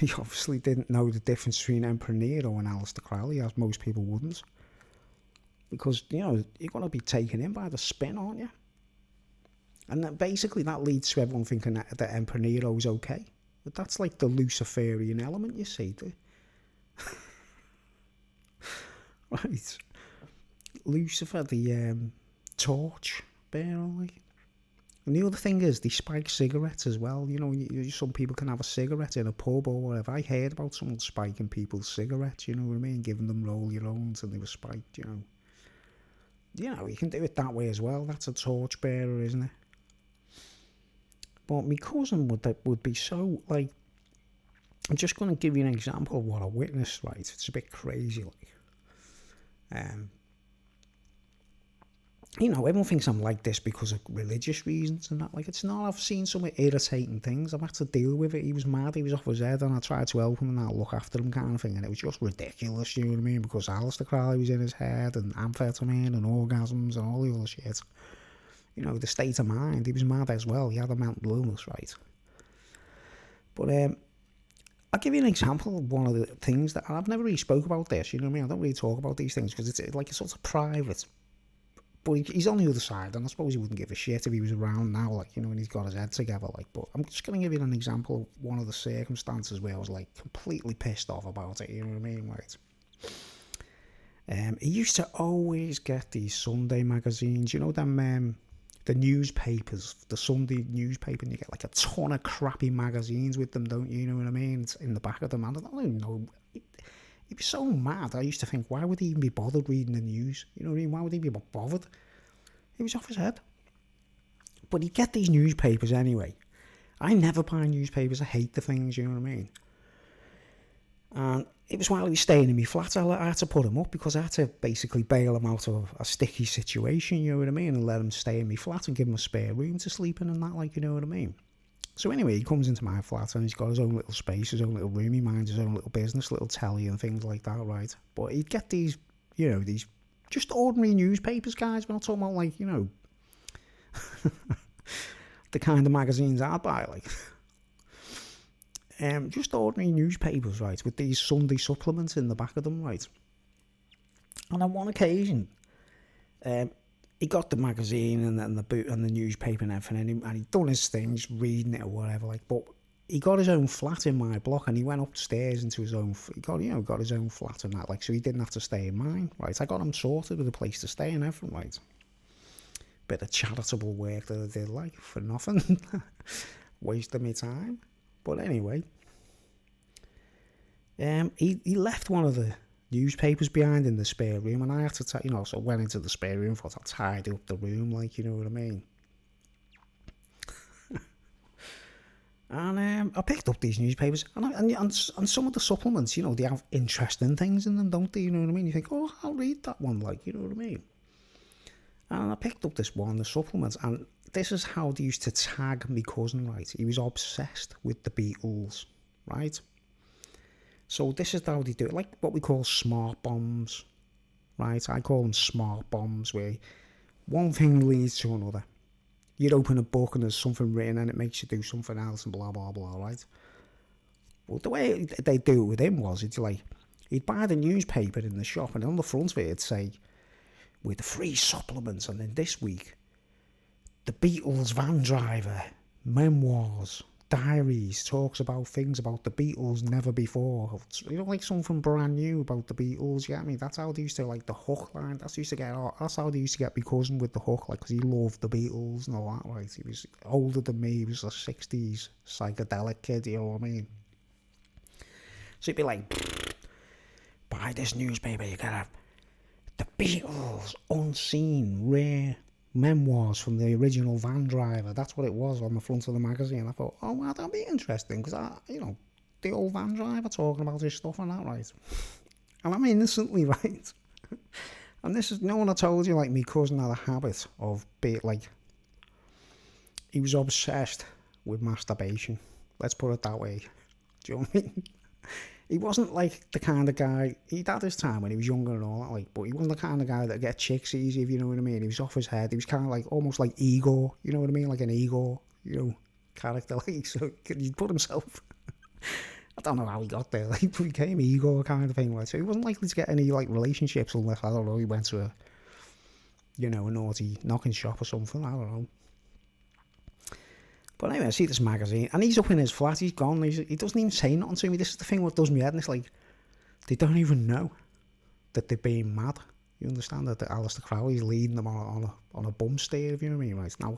He obviously didn't know the difference between Emperor Nero and Aleister Crowley, as most people wouldn't. Because, you're going to be taken in by the spin, aren't you? And that basically that leads to everyone thinking that Emperor Nero is okay. But that's like the Luciferian element, you see. Right. Lucifer, the torch bearer, like. And the other thing is, they spike cigarettes as well. Some people can have a cigarette in a pub or whatever. I heard about someone spiking people's cigarettes, you know what I mean? Giving them roll-your-owns and they were spiked, You can do it that way as well. That's a torch bearer, isn't it? But my cousin would be so, like, I'm just going to give you an example of what I witnessed, right? It's a bit crazy, like. Everyone thinks I'm like this because of religious reasons and that. Like, it's not. I've seen some irritating things. I've had to deal with it. He was mad. He was off his head, and I tried to help him and I'll look after him, kind of thing. And it was just ridiculous, you know what I mean? Because Aleister Crowley was in his head, and amphetamine and orgasms and all the other shit. The state of mind. He was mad as well. He had a mental illness, right? But I'll give you an example of one of the things that I've never really spoke about this. You know what I mean? I don't really talk about these things because it's like a sort of private. But he's on the other side, and I suppose he wouldn't give a shit if he was around now, like, and he's got his head together, like. But I'm just going to give you an example of one of the circumstances where I was, like, completely pissed off about it, you know what I mean, right? He used to always get these Sunday magazines, them, the newspapers, the Sunday newspaper, and you get, like, a ton of crappy magazines with them, don't you, you know what I mean? It's in the back of them, and I don't even know. He was so mad. I used to think, why would he even be bothered reading the news? You know what I mean? Why would he be bothered? He was off his head. But he'd get these newspapers anyway. I never buy newspapers. I hate the things, you know what I mean? And it was while he was staying in my flat, I had to put him up because I had to basically bail him out of a sticky situation, you know what I mean? And let him stay in my flat and give him a spare room to sleep in and that, like, you know what I mean? So anyway, he comes into my flat and he's got his own little space, his own little room. He minds his own little business, little telly and things like that, right? But he'd get these, these just ordinary newspapers, guys. We're not talking about, like, the kind of magazines I'd buy, like. just ordinary newspapers, right, with these Sunday supplements in the back of them, right. And on one occasion, he got the magazine and the boot and the newspaper and everything, and he'd done his things, reading it or whatever, like. But he got his own flat in my block, and he went upstairs into his own. He got his own flat and that, like, so he didn't have to stay in mine, right. I got him sorted with a place to stay and everything, right. Bit of charitable work that I did, like, for nothing, wasting my time. But anyway, he left one of the newspapers behind in the spare room, and I had to, so I went into the spare room, thought I'd tidy up the room, like, you know what I mean. And I picked up these newspapers, and some of the supplements, they have interesting things in them, don't they? You know what I mean? You think, oh, I'll read that one, like, you know what I mean? And I picked up this one, the supplements, and this is how they used to tag my cousin, right? He was obsessed with the Beatles, right? So this is how they do it, like what we call smart bombs, right? I call them smart bombs, where one thing leads to another. You'd open a book and there's something written and it makes you do something else and blah, blah, blah, right? Well, the way they do it with him was, it's like, he'd buy the newspaper in the shop, and on the front of it, it'd say, with free supplements, and then this week, the Beatles van driver, memoirs, diaries, talks about things about the Beatles never before. Like something brand new about the Beatles, you get me? That's how they used to, like, the hook line. That's how they used to get my cousin with the hook, like, because he loved the Beatles and all that, right? He was older than me. He was a 60s psychedelic kid, you know what I mean? So he'd be like, buy this newspaper, you gotta have the Beatles, unseen, rare memoirs from the original van driver. That's what it was on the front of the magazine. I thought, oh, well, that'd be interesting, because the old van driver talking about his stuff and that, right? And I'm innocently, right? And this is, when I told you, like, my cousin had a habit of being, like, he was obsessed with masturbation. Let's put it that way. Do you know what I mean? He wasn't like the kind of guy, he'd had his time when he was younger and all that, like, but he wasn't the kind of guy that get chicks easy, if you know what I mean. He was off his head. He was kind of like, almost like ego, you know what I mean? Like an ego, character, like, so he'd put himself, I don't know how he got there, like, but he became ego kind of thing, like, so he wasn't likely to get any, like, relationships unless, I don't know, he went to a naughty knocking shop or something, I don't know. But anyway, I see this magazine, and he's up in his flat, he's gone, he doesn't even say nothing to me. This is the thing what does me head, and it's like, they don't even know that they're being mad. You understand that Aleister Crowley's leading them on a bum steer, if you know what I mean, right? Now,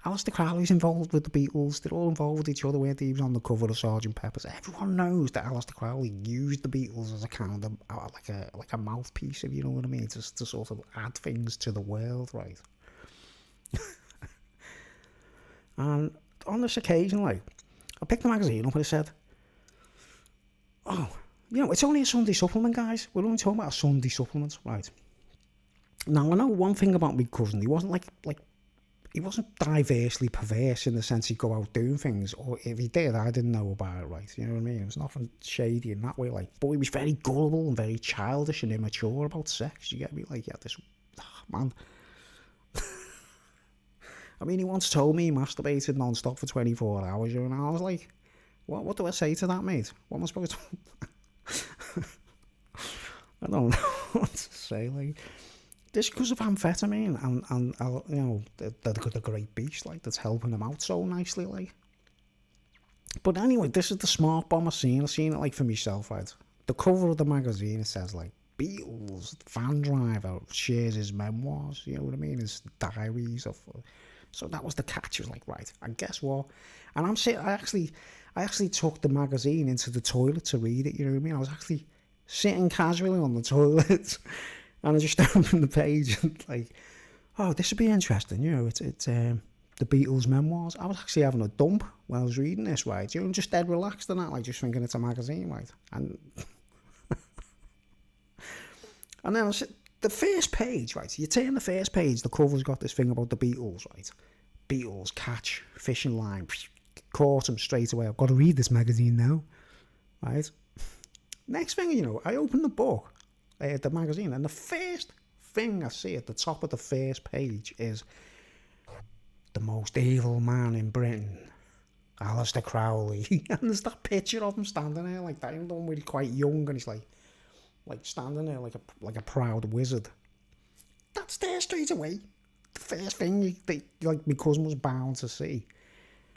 Aleister Crowley's involved with the Beatles, they're all involved with each other, weren't they? He was on the cover of Sgt. Pepper's. Everyone knows that Aleister Crowley used the Beatles as a kind of, like a mouthpiece, if you know what I mean, to sort of add things to the world, right? And on this occasion, like, I picked the magazine up and I said, oh, it's only a Sunday supplement, guys. We're only talking about a Sunday supplement, right? Now, I know one thing about my cousin. He wasn't like he wasn't diversely perverse in the sense he'd go out doing things, or if he did, I didn't know about it, right? You know what I mean? It was nothing shady in that way, like, but he was very gullible and very childish and immature about sex. You get me? Like, yeah, this man. I mean, he once told me he masturbated non-stop for 24 hours, and I was like, what do I say to that, mate? What am I supposed to... I don't know what to say, like, this because of amphetamine and the great beast, like, that's helping him out so nicely, like. But anyway, this is the smart bomb I've seen it, like, for myself, right? The cover of the magazine, it says, like, Beatles van driver shares his memoirs, you know what I mean? His diaries of... So that was the catch. It was like, right, and guess what? And I actually took the magazine into the toilet to read it, you know what I mean? I was actually sitting casually on the toilet, and I just opened the page and, like, oh, this would be interesting, it's the Beatles memoirs. I was actually having a dump when I was reading this, right? Just dead relaxed and that, like, just thinking it's a magazine, right? And and then the first page, right? You turn the first page, the cover's got this thing about the Beatles, right? Beatles catch fishing line, caught him straight away. I've got to read this magazine now, right? Next thing you know, I open the book, the magazine, and the first thing I see at the top of the first page is the most evil man in Britain, Aleister Crowley. And there's that picture of him standing there like that, even though he's quite young, and he's like standing there like a proud wizard. That's there straight away. The first thing that like my cousin was bound to see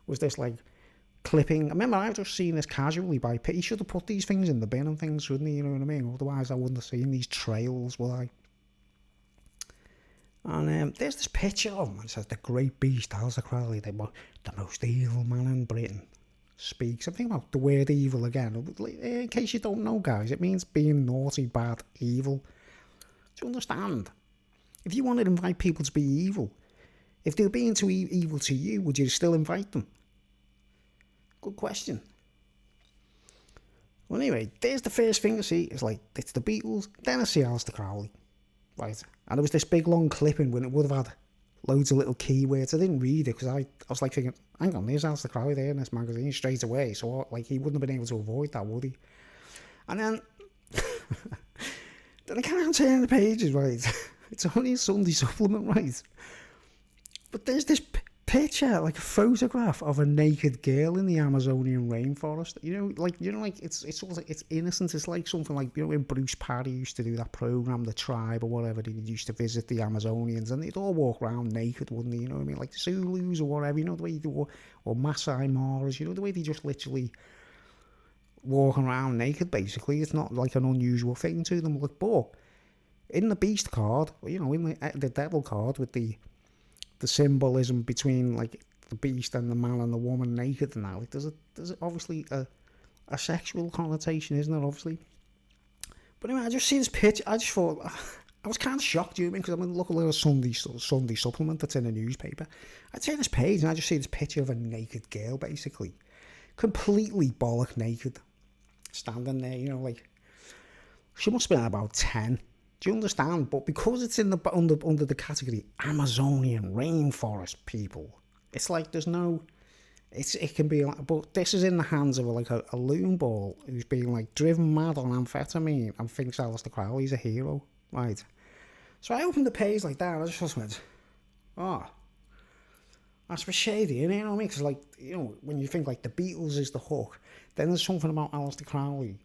was this like clipping. I remember I've just seen this casually by Pitt. He should have put these things in the bin and things, shouldn't he? You know what I mean? Otherwise I wouldn't have seen these trails, would I? And there's this picture of him. It says, the great beast, Aleister Crowley, the most evil man in Britain, speaks. I'm thinking about the word evil again. In case you don't know, guys, it means being naughty, bad, evil. Do you understand? If you wanted to invite people to be evil, if they were being too evil to you, would you still invite them? Good question. Well, anyway, there's the first thing I see. It's the Beatles. Then I see Aleister Crowley. Right. And there was this big long clipping when it would have had loads of little keywords. I didn't read it because I was like thinking, hang on, there's Aleister Crowley there in this magazine straight away. So like he wouldn't have been able to avoid that, would he? And then I can't turn the pages, right? It's only a Sunday supplement, right? But there's this picture, like a photograph of a naked girl in the Amazonian rainforest. It's sort of like, it's innocent. It's like something like, when Bruce Parry used to do that program, The Tribe or whatever. He used to visit the Amazonians, and they'd all walk around naked, wouldn't they? You know what I mean? Like the Zulus or whatever. The way they do, or Masai Maras. The way they just literally walk around naked. Basically, it's not like an unusual thing to them. But in the Beast card, in the Devil card with the symbolism between like the beast and the man and the woman naked and that, like there's obviously a sexual connotation, isn't there? Obviously. But anyway, I just see this picture. I just thought I was kind of shocked, because I'm going to look at a little Sunday supplement that's in a newspaper. I'd see this page and I just see this picture of a naked girl, basically, completely bollock naked, standing there. Like she must have been about 10. Do you understand? But because it's in the under the category Amazonian rainforest people, it's like there's no. It can be like, but this is in the hands of a loon ball who's being like driven mad on amphetamine and thinks Aleister Crowley's a hero, right? So I opened the page like that and I just went, oh, that's for shady, you know what I mean? Because when you think like the Beatles is the hook, then there's something about Aleister Crowley,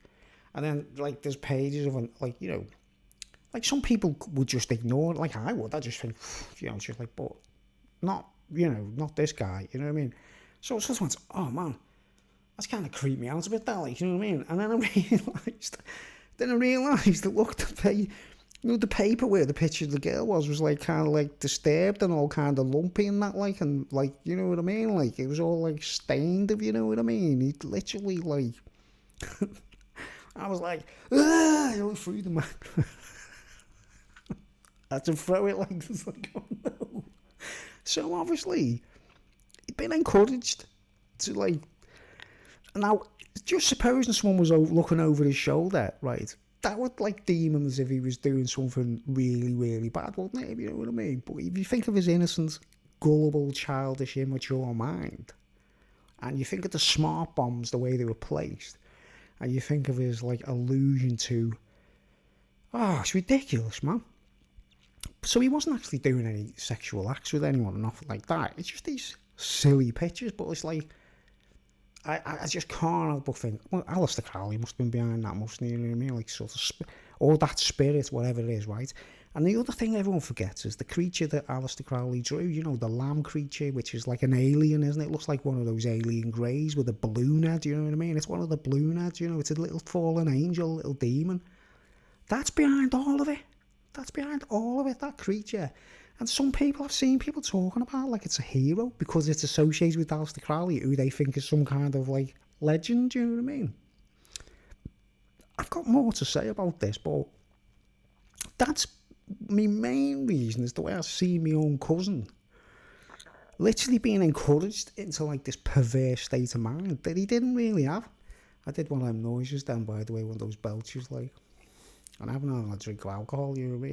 and then like there's pages of like some people would just ignore it, like I would. I just think, just like, but not, not this guy, you know what I mean? So I just went, oh man, that's kind of creeped me out a bit, that, like, you know what I mean? And then I realised that, look, the paper where the picture of the girl was like kind of like disturbed and all kind of lumpy and that, like, and like, you know what I mean? Like, it was all like stained, if you know what I mean. He literally like, I was like, I threw the man. I had to throw it like this, like, oh no. So obviously, he'd been encouraged to like. Now, just supposing someone was looking over his shoulder, right? That would like deem him as if he was doing something really, really bad, wouldn't it? If you know what I mean. But if you think of his innocent, gullible, childish, immature mind, and you think of the smart bombs, the way they were placed, and you think of his like allusion to, oh, it's ridiculous, man. So he wasn't actually doing any sexual acts with anyone or nothing like that. It's just these silly pictures. But it's like, I just can't help but think, well, Aleister Crowley must have been behind that, mustn't he? You know what I mean? Like, sort of, or that spirit, whatever it is, right? And the other thing everyone forgets is the creature that Aleister Crowley drew, the lamb creature, which is like an alien, isn't it? It looks like one of those alien greys with a balloon head, you know what I mean? It's one of the balloon heads, it's a little fallen angel, a little demon. That's behind all of it. That's behind all of it, that creature. And some people, I've seen people talking about like it's a hero because it's associated with Aleister Crowley, who they think is some kind of like legend, you know what I mean? I've got more to say about this, but that's my main reason, is the way I see my own cousin literally being encouraged into like this perverse state of mind that he didn't really have. I did one of them noises then, by the way, one of those belches, like, and I haven't had a drink of alcohol, you know what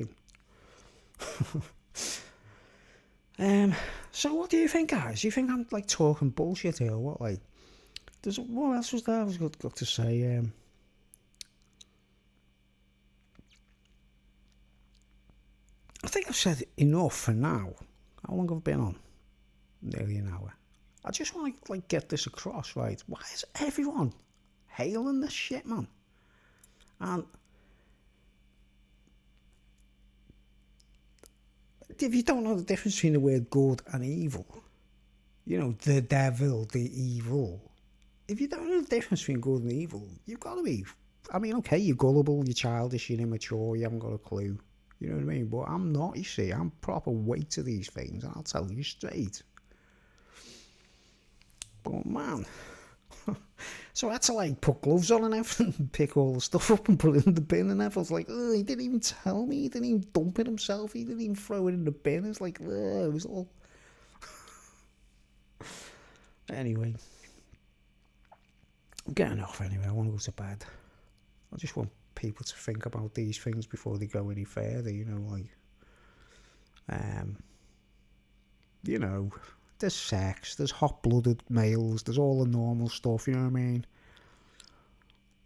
I mean? So what do you think, guys? Do you think I'm like talking bullshit here or what? Like, what else was there I was got to say? I think I've said enough for now. How long have I been on? Nearly an hour. I just want to like get this across, right? Why is everyone hailing this shit, man? And if you don't know the difference between the word good and evil, you know, the devil, the evil. If you don't know the difference between good and evil, you've got to be. I mean, okay, you're gullible, you're childish, you're immature, you haven't got a clue. You know what I mean? But I'm not, you see. I'm proper weight to these things, and I'll tell you straight. But man, so I had to like put gloves on and everything, and pick all the stuff up and put it in the bin and everything. I was like, oh, he didn't even tell me, he didn't even dump it himself, he didn't even throw it in the bin. It's like, it was all... Anyway, I'm getting off anyway, I want to go to bed. I just want people to think about these things before they go any further, you know, like, you know, there's sex, there's hot-blooded males, there's all the normal stuff, you know what I mean?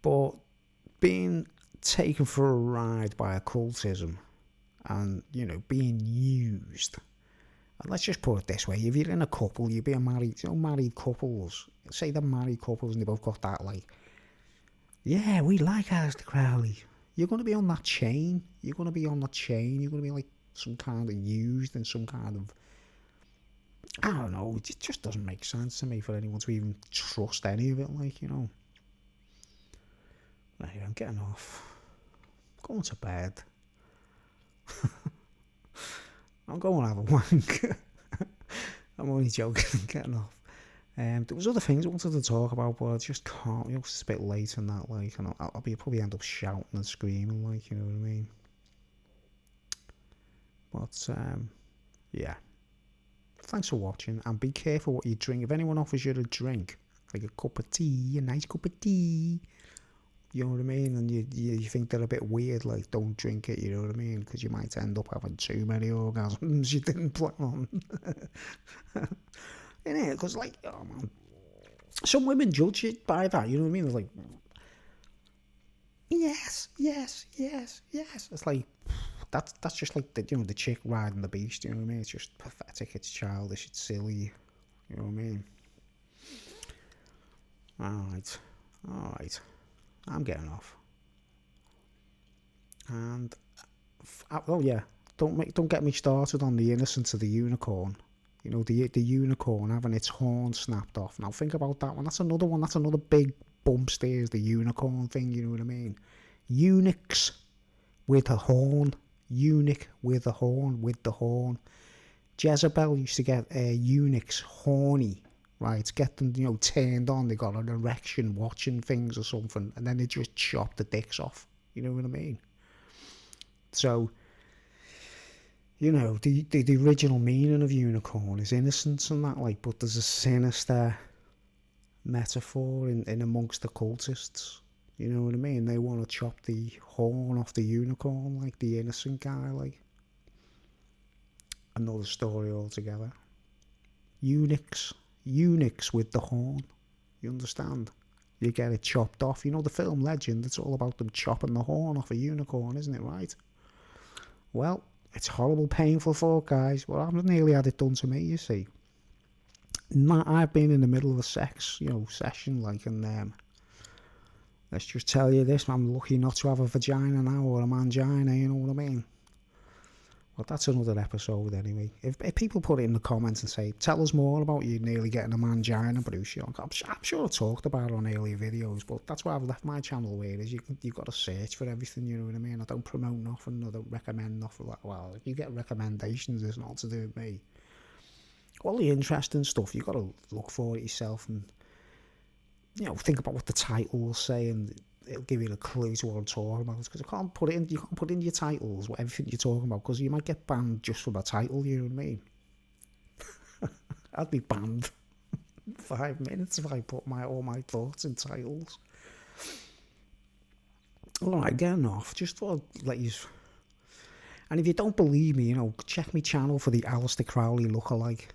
But being taken for a ride by occultism and, you know, being used, and let's just put it this way, if you're in a couple, you're being married, you know, married couples, say they're married couples and they both got that, like, yeah, we like Aleister Crowley. You're going to be on that chain. You're going to be on that chain. You're going to be like some kind of used and some kind of... I don't know. It just doesn't make sense to me for anyone to even trust any of it, like, you know. Anyway, I'm getting off. I'm going to bed. I'm going to have a wank. I'm only joking. I'm getting off. There was other things I wanted to talk about, but I just can't. You know, it's a bit late and that, like, and I'll probably end up shouting and screaming, like, you know what I mean. But yeah. Thanks for watching, and be careful what you drink. If anyone offers you a drink, like a cup of tea, a nice cup of tea, you know what I mean, and you think they're a bit weird, like, don't drink it, you know what I mean, because you might end up having too many orgasms you didn't plan on. Innit? Because, like, oh man, some women judge it by that, you know what I mean? It's like, yes. It's like, that's just like the, you know, the chick riding the beast, you know what I mean? It's just pathetic, it's childish, it's silly, you know what I mean? Alright, I'm getting off. And, oh yeah, don't get me started on the innocence of the unicorn. You know, the unicorn having its horn snapped off. Now think about that one. That's another one. That's another big bump stairs, the unicorn thing, you know what I mean? Eunuchs with a horn. Eunuch with a horn, with the horn. Jezebel used to get eunuchs horny, right? Get them, you know, turned on. They got an erection watching things or something. And then they just chop the dicks off. You know what I mean? So... you know, the original meaning of unicorn is innocence and that, like, but there's a sinister metaphor in amongst the cultists. You know what I mean? They want to chop the horn off the unicorn, like the innocent guy, like. Another story altogether. Eunuchs with the horn. You understand? You get it chopped off. You know the film Legend, it's all about them chopping the horn off a unicorn, isn't it, right? Well... it's horrible, painful for guys. Well, I've nearly had it done to me, you see. I've been in the middle of a sex, you know, session, like, and let's just tell you this, I'm lucky not to have a vagina now, or a mangina, you know what I mean? Well, that's another episode anyway. If people put it in the comments and say, tell us more about you nearly getting a mangina, Bruce, you know, I'm sure I talked about it on earlier videos, but that's why I've left my channel where it is. You've got to search for everything, you know what I mean? I don't promote nothing, I don't recommend nothing. Well, if you get recommendations, it's not to do with me. All the interesting stuff, you've got to look for it yourself and, you know, think about what the title will say, and it'll give you a clue to what I'm talking about, because you can't put in your titles what everything you're talking about, because you might get banned just from a title, you know what I mean? I'd be banned 5 minutes if I put all my thoughts in titles. Alright, getting off, just thought I'd let you... and if you don't believe me, you know, check my channel for the Aleister Crowley lookalike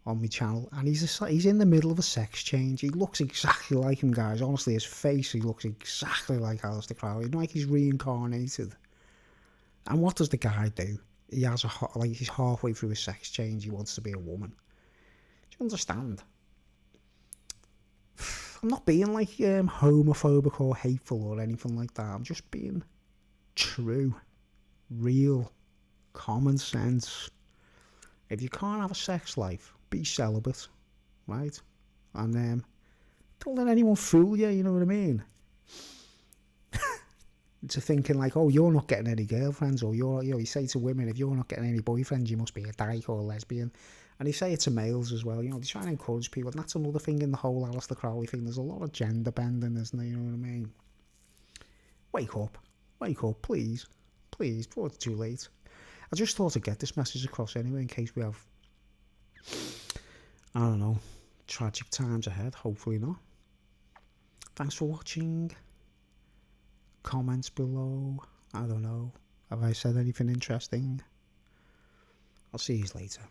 on my channel, and he's in the middle of a sex change. He looks exactly like him, guys. Honestly, his face, he looks exactly like Aleister Crowley, like he's reincarnated. And what does the guy do? He has he's halfway through his sex change, he wants to be a woman. Do you understand? I'm not being like homophobic or hateful or anything like that. I'm just being true, real, common sense. If you can't have a sex life, be celibate, right? And don't let anyone fool you, you know what I mean? To thinking like, oh, you're not getting any girlfriends, or you say to women, if you're not getting any boyfriends, you must be a dyke or a lesbian. And they say it to males as well, they try and encourage people. And that's another thing in the whole Aleister Crowley thing. There's a lot of gender bending, isn't there, you know what I mean? Wake up, please, before it's too late. I just thought I'd get this message across anyway, in case we have, I don't know, tragic times ahead. Hopefully not. Thanks for watching. Comments below. I don't know. Have I said anything interesting? I'll see you later.